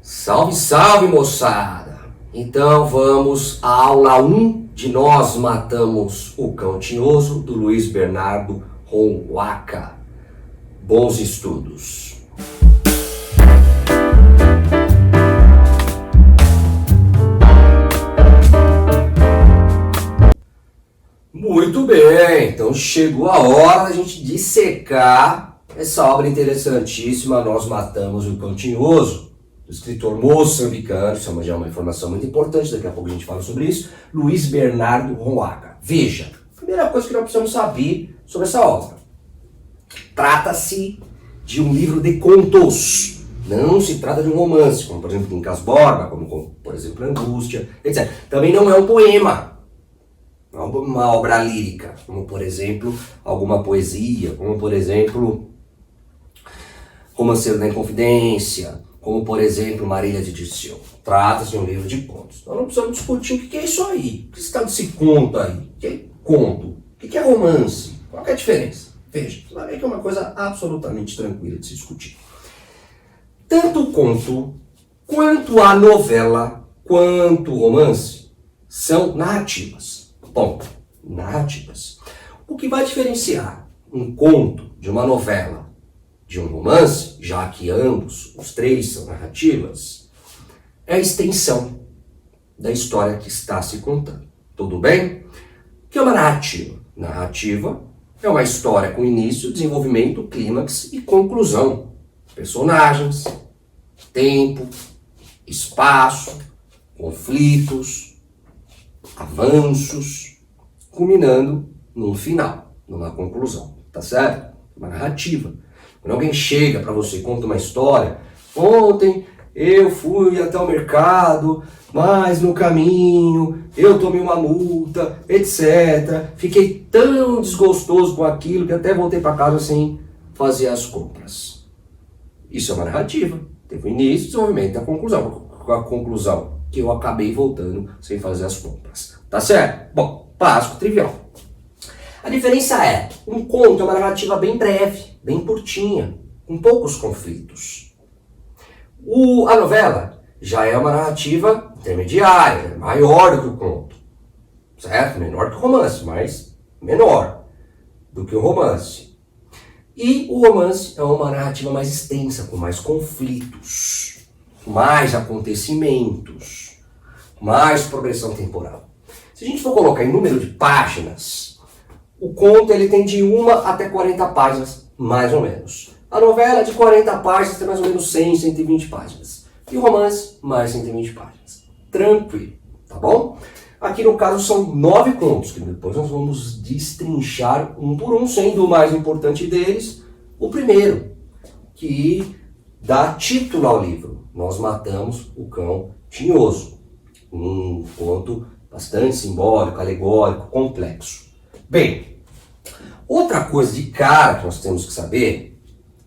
Salve, salve, moçada! Então vamos à aula 1 de Nós Matamos o Cão Tinhoso, do Luiz Bernardo Honwaka. Bons estudos! Muito bem, então chegou a hora da gente dissecar essa obra interessantíssima, Nós Matamos o Cão Tinhoso, do escritor moçambicano, isso já é uma informação muito importante, daqui a pouco a gente fala sobre isso, Luiz Bernardo Honwaka. Veja, a primeira coisa que nós precisamos saber sobre essa obra. Trata-se de um livro de contos, não se trata de um romance, como por exemplo Quincas Borba, como por exemplo Angústia, etc. Também não é um poema, não é uma obra lírica, como por exemplo alguma poesia, como por exemplo Romanceiro da Inconfidência, como por exemplo Marília de Dirceu. Trata-se de um livro de contos. Então não precisamos discutir o que é isso aí. O que se trata desse conto aí? O que é conto? O que é romance? Qual é a diferença? Veja, você vai ver que é uma coisa absolutamente tranquila de se discutir. Tanto o conto, quanto a novela, quanto o romance, são narrativas. Ponto. Narrativas. O que vai diferenciar um conto de uma novela de um romance, já que ambos, os três, são narrativas, é a extensão da história que está se contando. Tudo bem? O que é uma narrativa? Narrativa é uma história com início, desenvolvimento, clímax e conclusão. Personagens, tempo, espaço, conflitos, avanços, culminando num final, numa conclusão. Tá certo? Uma narrativa. Quando alguém chega para você e conta uma história, ontem eu fui até o mercado, mas no caminho eu tomei uma multa, etc. Fiquei tão desgostoso com aquilo que até voltei para casa sem fazer as compras. Isso é uma narrativa. Teve o início, desenvolvimento e a conclusão. A conclusão que eu acabei voltando sem fazer as compras. Tá certo? Bom, básico, trivial. A diferença é, um conto é uma narrativa bem breve, bem curtinha, com poucos conflitos. A novela já é uma narrativa intermediária, maior do que o conto, certo? Menor que o romance, mas menor do que o romance. E o romance é uma narrativa mais extensa, com mais conflitos, mais acontecimentos, mais progressão temporal. Se a gente for colocar em número de páginas, o conto ele tem de 1 até 40 páginas, mais ou menos. A novela de 40 páginas tem mais ou menos 100, 120 páginas. E o romance, mais 120 páginas. Tranquilo, tá bom? Aqui no caso são 9 contos, que depois nós vamos destrinchar um por um, sendo o mais importante deles o primeiro, que dá título ao livro. Nós Matamos o Cão Tinhoso. Um conto bastante simbólico, alegórico, complexo. Bem, outra coisa de cara que nós temos que saber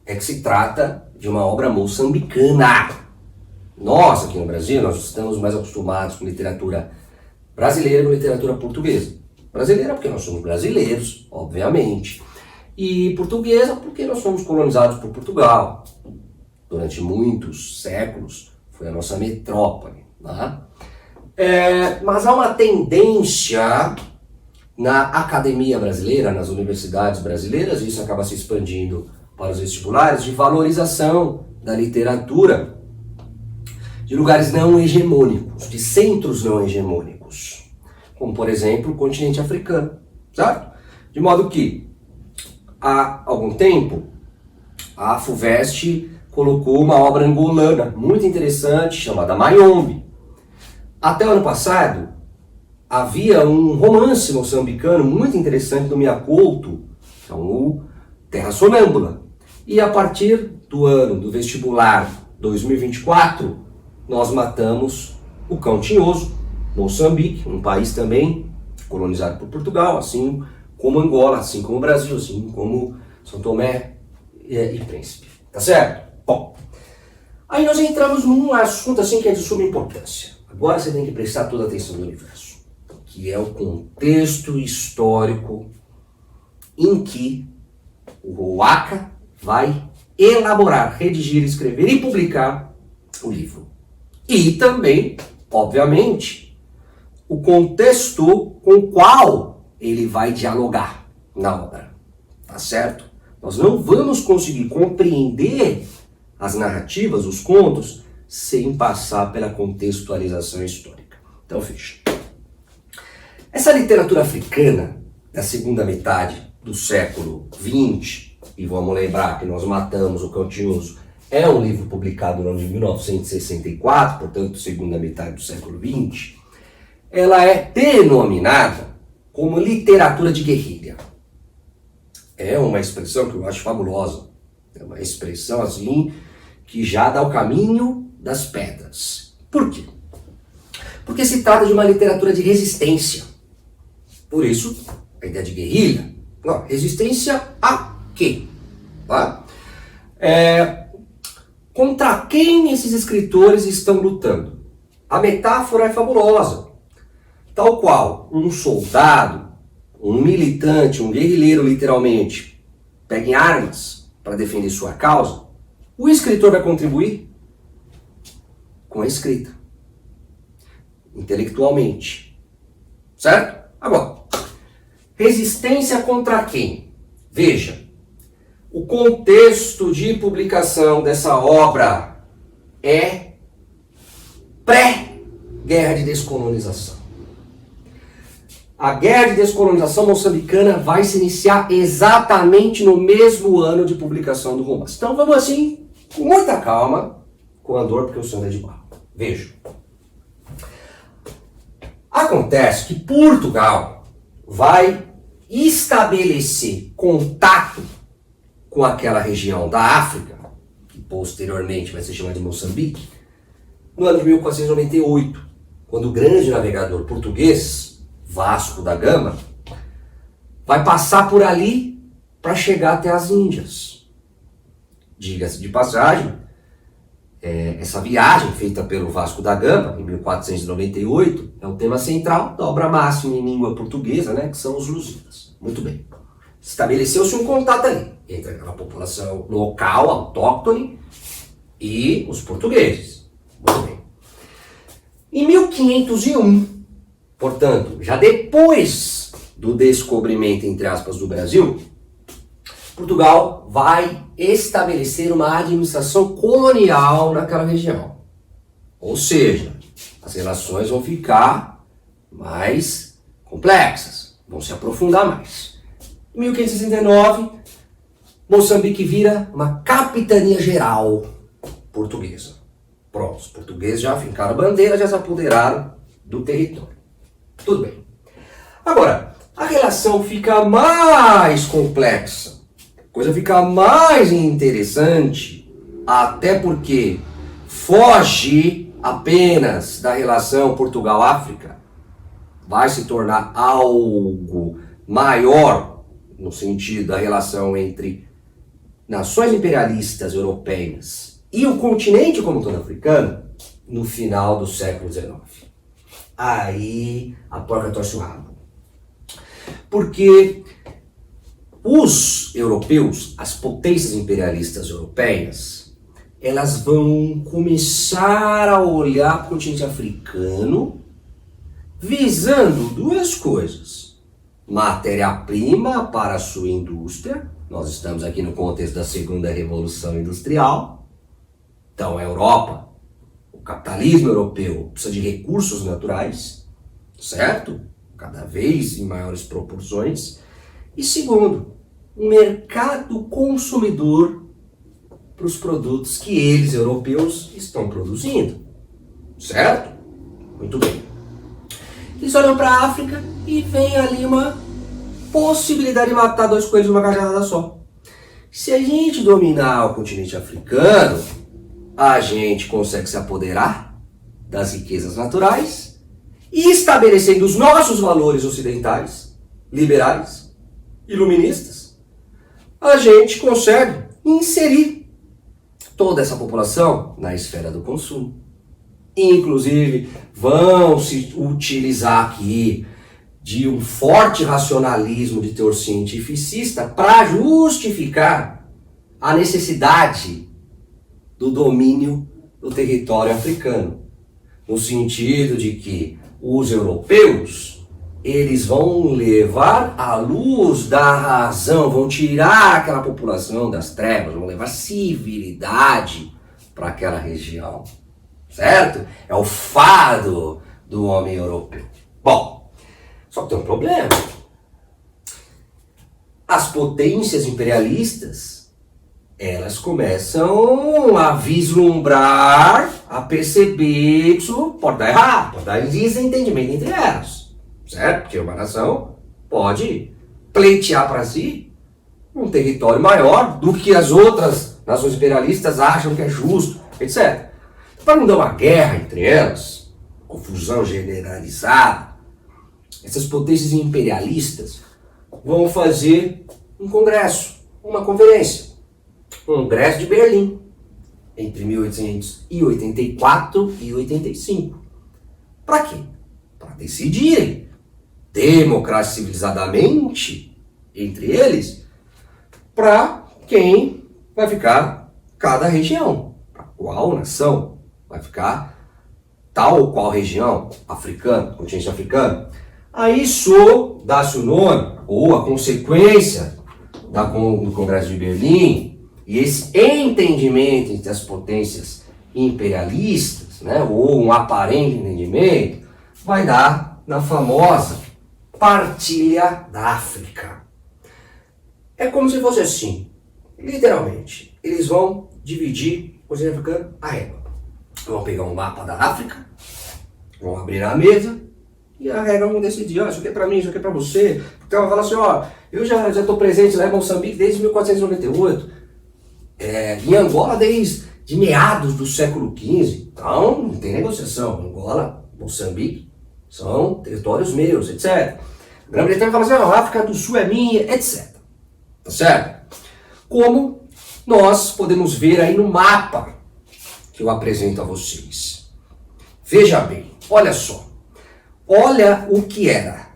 é que se trata de uma obra moçambicana. Nós, aqui no Brasil, nós estamos mais acostumados com literatura brasileira e com literatura portuguesa. Brasileira porque nós somos brasileiros, obviamente. E portuguesa porque nós fomos colonizados por Portugal. Durante muitos séculos foi a nossa metrópole. Né? Mas há uma tendência na academia brasileira, nas universidades brasileiras, e isso acaba se expandindo para os vestibulares, de valorização da literatura de lugares não hegemônicos, de centros não hegemônicos, como por exemplo o continente africano, certo? De modo que, há algum tempo, a FUVEST colocou uma obra angolana muito interessante, chamada Mayombe. Até o ano passado, havia um romance moçambicano muito interessante do Mia Couto, que é o Terra Sonâmbula. E a partir do ano do vestibular 2024, nós matamos o Cão Tinhoso, Moçambique, um país também colonizado por Portugal, assim como Angola, assim como o Brasil, assim como São Tomé e Príncipe. Tá certo? Bom, aí nós entramos num assunto assim que é de suma importância. Agora você tem que prestar toda a atenção no universo, que é o contexto histórico em que o Honwaka vai elaborar, redigir, escrever e publicar o livro. E também, obviamente, o contexto com o qual ele vai dialogar na obra, tá certo? Nós não vamos conseguir compreender as narrativas, os contos, sem passar pela contextualização histórica. Então, veja. Essa literatura africana da segunda metade do século XX, e vamos lembrar que Nós Matamos o Cão Tinhoso é um livro publicado no ano de 1964, portanto, segunda metade do século XX, ela é denominada como literatura de guerrilha. É uma expressão que eu acho fabulosa. É uma expressão assim que já dá o caminho das pedras. Por quê? Porque se trata de uma literatura de resistência. Por isso, a ideia de guerrilha. Não, resistência a quê? Tá? Contra quem esses escritores estão lutando? A metáfora é fabulosa. Tal qual um soldado, um militante, um guerrilheiro, literalmente, pega em armas para defender sua causa, o escritor vai contribuir com a escrita, intelectualmente. Certo? Agora, resistência contra quem? Veja, o contexto de publicação dessa obra é pré-guerra de descolonização. A guerra de descolonização moçambicana vai se iniciar exatamente no mesmo ano de publicação do romance. Então vamos assim, com muita calma, com andor, porque o sangue é de barro. Veja. Acontece que Portugal vai estabelecer contato com aquela região da África, que posteriormente vai ser chamada de Moçambique, no ano de 1498, quando o grande navegador português, Vasco da Gama, vai passar por ali para chegar até as Índias. Diga-se de passagem, essa viagem feita pelo Vasco da Gama, em 1498, é o tema central da obra máxima em língua portuguesa, né, que são os Lusíadas. Muito bem. Estabeleceu-se um contato ali entre a população local, autóctone, e os portugueses. Muito bem. Em 1501, portanto, já depois do descobrimento, entre aspas, do Brasil, Portugal vai estabelecer uma administração colonial naquela região. Ou seja, as relações vão ficar mais complexas, vão se aprofundar mais. Em 1569, Moçambique vira uma capitania geral portuguesa. Pronto, os portugueses já fincaram a bandeira, já se apoderaram do território. Tudo bem. Agora, a relação fica mais complexa, a coisa fica mais interessante, até porque foge apenas da relação Portugal-África, vai se tornar algo maior no sentido da relação entre nações imperialistas europeias e o continente como todo africano no final do século XIX. Aí a porca torce o rabo. Porque os europeus, as potências imperialistas europeias, elas vão começar a olhar para o continente africano visando duas coisas. Matéria-prima para a sua indústria. Nós estamos aqui no contexto da segunda revolução industrial. Então a Europa, o capitalismo europeu precisa de recursos naturais, certo? Cada vez em maiores proporções. E segundo, um mercado consumidor para os produtos que eles, europeus, estão produzindo, certo? Muito bem. Eles olham para a África e vem ali uma possibilidade de matar dois coelhos numa cajadada só. Se a gente dominar o continente africano, a gente consegue se apoderar das riquezas naturais e estabelecendo os nossos valores ocidentais, liberais, iluministas, a gente consegue inserir toda essa população na esfera do consumo. Inclusive, vão se utilizar aqui de um forte racionalismo de teor cientificista para justificar a necessidade do domínio do território africano. no sentido de que os europeus, eles vão levar a luz da razão, vão tirar aquela população das trevas, vão levar civilidade para aquela região, certo? É o fado do homem europeu. Bom, só que tem um problema. As potências imperialistas, elas começam a vislumbrar, a perceber que isso pode dar errado, pode dar desentendimento entre elas, certo? Porque uma nação pode pleitear para si um território maior do que as outras nações imperialistas acham que é justo, etc. Para não dar uma guerra entre elas, confusão generalizada, essas potências imperialistas vão fazer um congresso, uma conferência, o Congresso de Berlim, entre 1884 e 85. Para quê? Para decidirem, democrática civilizadamente, entre eles, para quem vai ficar cada região, para qual nação vai ficar tal ou qual região, africana, continente africano. A isso dá-se o nome, ou a consequência do Congresso de Berlim, e esse entendimento entre as potências imperialistas, né, ou um aparente entendimento, vai dar na famosa partilha da África. É como se fosse assim, literalmente, eles vão dividir o continente africano a régua. Vão pegar um mapa da África, vão abrir a mesa, e a regra vão decidir, ó, isso aqui é pra mim, isso aqui é pra você. Então ela fala assim, ó, eu já estou presente lá em Moçambique desde 1498, em Angola desde meados do século XV, então não tem negociação. Angola, Moçambique são territórios meus, etc. A Grã-Bretanha fala assim, ó, a África do Sul é minha, etc. Tá certo? Como nós podemos ver aí no mapa que eu apresento a vocês. Veja bem, olha só. Olha o que era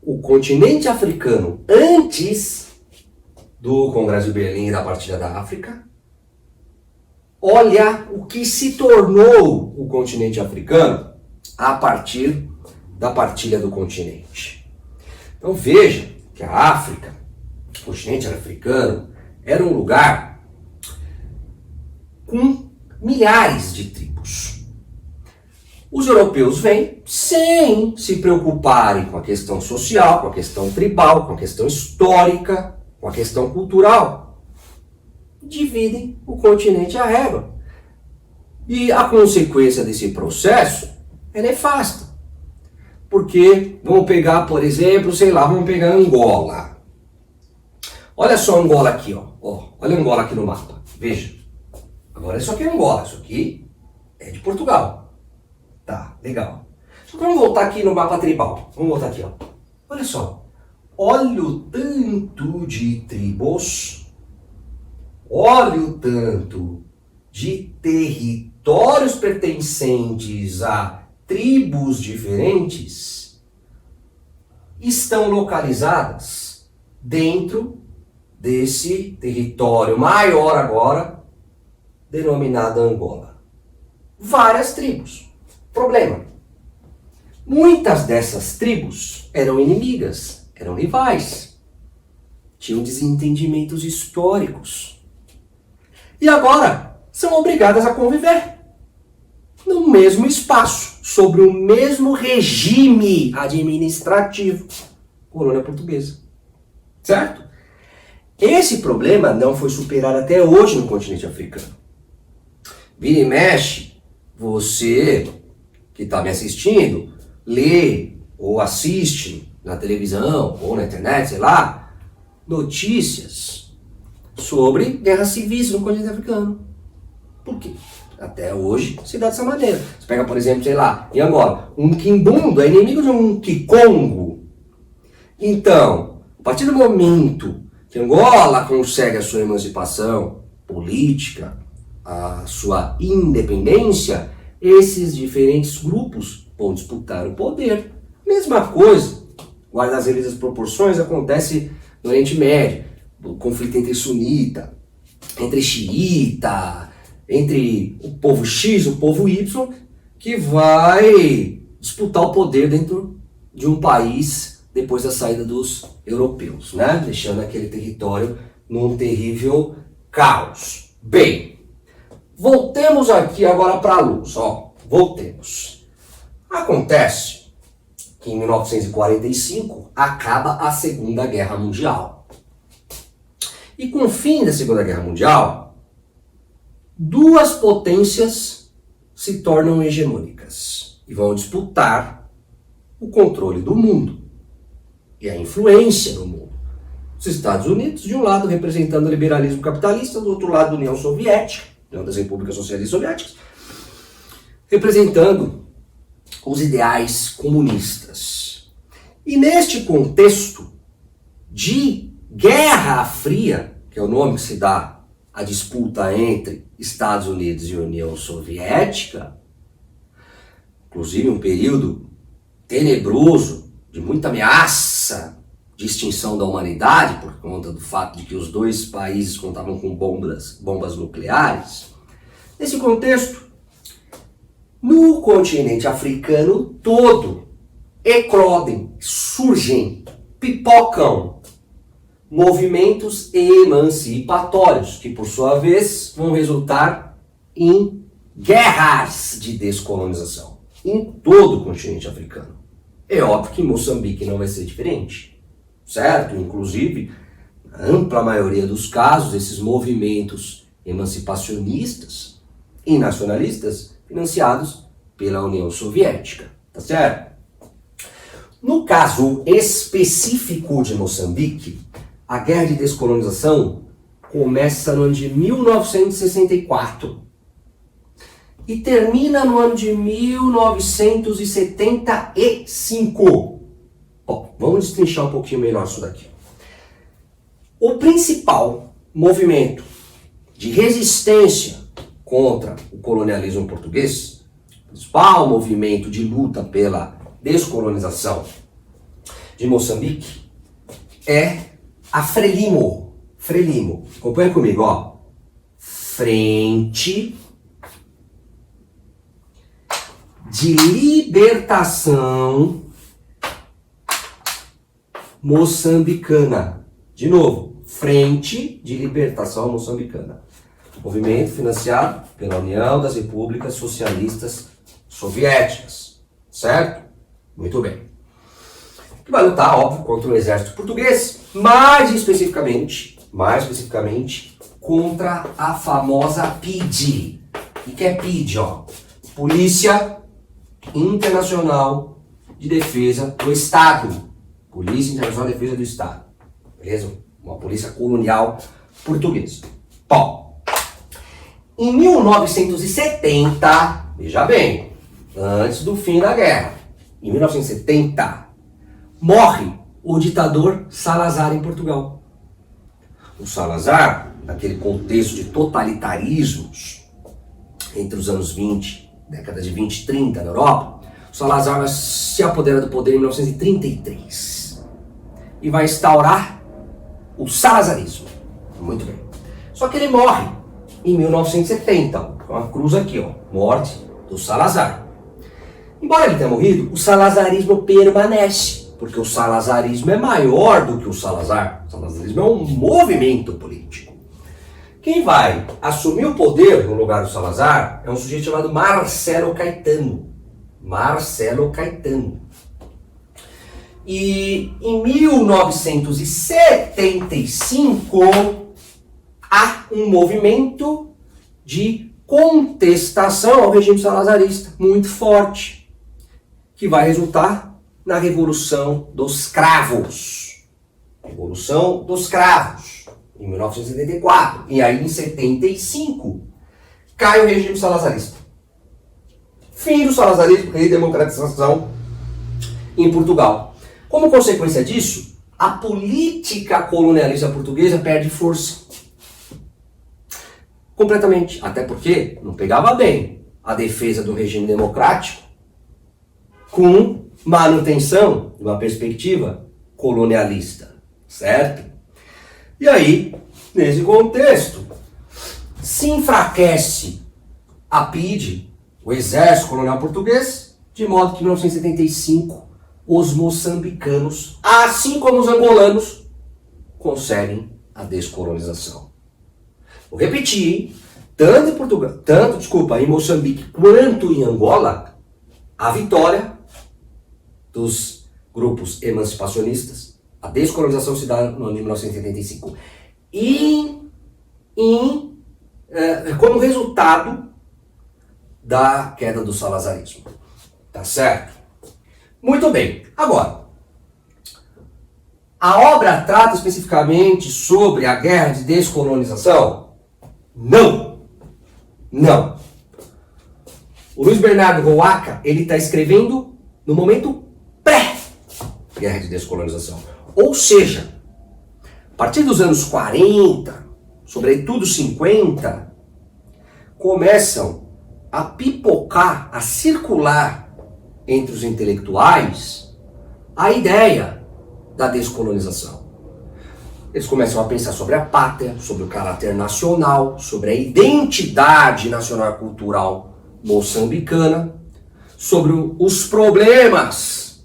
o continente africano antes do Congresso de Berlim e da Partilha da África. Olha o que se tornou o continente africano a partir da partilha do continente. Então veja que a África, o continente africano, era um lugar com milhares de tribos. Os europeus vêm sem se preocuparem com a questão social, com a questão tribal, com a questão histórica, com a questão cultural. Dividem o continente à régua. E a consequência desse processo é nefasta. Porque vamos pegar, por exemplo, sei lá, vamos pegar Angola. Olha só Angola aqui, ó. Olha Angola aqui no mapa. Veja. Agora isso aqui é Angola, isso aqui é de Portugal. Tá, legal. Só que vamos voltar aqui no mapa tribal. Vamos voltar aqui, ó. Olha só. Olha o tanto de tribos. Olha o tanto de territórios pertencentes a tribos diferentes estão localizadas dentro desse território maior agora, denominado Angola. Várias tribos. Problema. Muitas dessas tribos eram inimigas, eram rivais, tinham desentendimentos históricos. E agora são obrigadas a conviver no mesmo espaço, sobre o mesmo regime administrativo, colônia portuguesa. Certo? Esse problema não foi superado até hoje no continente africano. Vira e mexe, você que está me assistindo, lê ou assiste na televisão ou na internet, sei lá, notícias sobre guerras civis no continente africano. Por quê? Até hoje se dá dessa maneira. Você pega, por exemplo, sei lá, em Angola, um quimbundo é inimigo de um kikongo. Então, a partir do momento que Angola consegue a sua emancipação política, a sua independência, esses diferentes grupos vão disputar o poder. Mesma coisa, guarda as devidas proporções, acontece no Oriente Médio, o conflito entre sunita, entre xiita, entre o povo X e o povo Y, que vai disputar o poder dentro de um país depois da saída dos europeus, né? Deixando aquele território num terrível caos. Bem, voltemos aqui agora para a luz, ó. Voltemos. Acontece que em 1945 acaba a Segunda Guerra Mundial. E com o fim da Segunda Guerra Mundial, duas potências se tornam hegemônicas e vão disputar o controle do mundo e a influência no mundo. Os Estados Unidos, de um lado, representando o liberalismo capitalista, do outro lado, a União Soviética, União das Repúblicas Socialistas Soviéticas, representando os ideais comunistas. E neste contexto de Guerra Fria, que é o nome que se dá à disputa entre Estados Unidos e União Soviética, inclusive um período tenebroso, de muita ameaça de extinção da humanidade, por conta do fato de que os dois países contavam com bombas nucleares. Nesse contexto, no continente africano todo, eclodem, surgem, pipocam movimentos emancipatórios, que por sua vez vão resultar em guerras de descolonização em todo o continente africano. É óbvio que Moçambique não vai ser diferente, certo? Inclusive, na ampla maioria dos casos, esses movimentos emancipacionistas e nacionalistas financiados pela União Soviética, tá certo? No caso específico de Moçambique, a guerra de descolonização começa no ano de 1964 e termina no ano de 1975. Bom, vamos destrinchar um pouquinho melhor isso daqui. O principal movimento de resistência contra o colonialismo português, o principal movimento de luta pela descolonização de Moçambique é a Frelimo. Frelimo. Acompanha comigo, ó. Frente de Libertação Moçambicana. De novo, Frente de Libertação Moçambicana. Movimento financiado pela União das Repúblicas Socialistas Soviéticas. Certo? Muito bem. Que vai lutar, óbvio, contra o exército português, mais especificamente, contra a famosa PIDE. O que é PIDE, ó? Polícia Internacional de Defesa do Estado. Polícia Internacional de Defesa do Estado. Beleza? Uma polícia colonial portuguesa. Bom, em 1970, veja bem, antes do fim da guerra, em 1970, morre o ditador Salazar em Portugal. O Salazar, naquele contexto de totalitarismos entre os anos 20, década de 20 e 30 na Europa, o Salazar se apodera do poder em 1933 e vai instaurar o salazarismo. Muito bem. Só que ele morre em 1970, com a cruz aqui, ó, morte do Salazar. Embora ele tenha morrido, o salazarismo permanece, porque o salazarismo é maior do que o Salazar. O salazarismo é um movimento político. Quem vai assumir o poder no lugar do Salazar é um sujeito chamado Marcelo Caetano. Marcelo Caetano. E em 1975 há um movimento de contestação ao regime salazarista muito forte, que vai resultar na Revolução dos Cravos. Revolução dos Cravos, em 1974. E aí, em 75, cai o regime salazarista. Fim do salazarismo e democratização em Portugal. Como consequência disso, a política colonialista portuguesa perde força. Completamente. Até porque não pegava bem a defesa do regime democrático com manutenção de uma perspectiva colonialista, certo? E aí, nesse contexto, se enfraquece a PIDE o exército colonial português, de modo que em 1975 os moçambicanos, assim como os angolanos, conseguem a descolonização. Vou repetir, hein? Tanto em Portugal, em Moçambique quanto em Angola, a vitória dos grupos emancipacionistas, a descolonização se dá no ano de 1975. Como resultado da queda do salazarismo. Tá certo? Muito bem. Agora, a obra trata especificamente sobre a guerra de descolonização? Não. Não. O Luiz Bernardo Roaca, ele está escrevendo no momento pré-guerra de descolonização. Ou seja, a partir dos anos 40, sobretudo 50, começam a pipocar, a circular entre os intelectuais a ideia da descolonização. Eles começam a pensar sobre a pátria, sobre o caráter nacional, sobre a identidade nacional e cultural moçambicana, sobre os problemas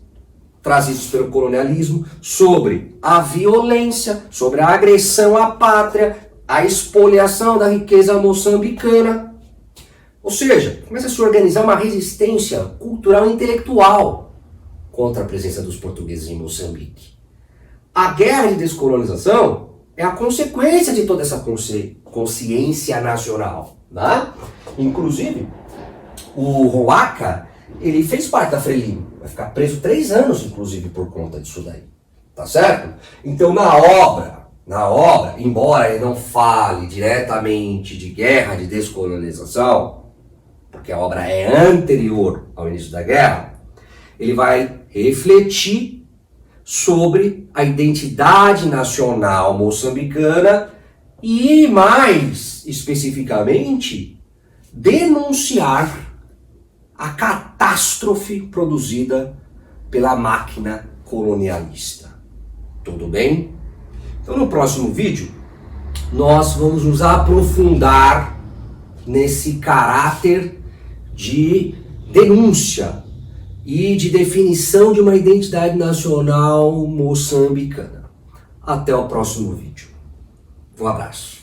trazidos pelo colonialismo, sobre a violência, sobre a agressão à pátria, a expoliação da riqueza moçambicana. Ou seja, começa a se organizar uma resistência cultural e intelectual contra a presença dos portugueses em Moçambique. A guerra de descolonização é a consequência de toda essa consciência nacional. Né? Inclusive, o Roaca, ele fez parte da Frelimo. Vai ficar preso 3 anos, inclusive, por conta disso daí. Tá certo? Então, na obra, embora ele não fale diretamente de guerra de descolonização, porque a obra é anterior ao início da guerra, ele vai refletir sobre a identidade nacional moçambicana e, mais especificamente, denunciar a catástrofe produzida pela máquina colonialista. Tudo bem? Então, no próximo vídeo, nós vamos nos aprofundar nesse caráter de denúncia e de definição de uma identidade nacional moçambicana. Até o próximo vídeo. Um abraço.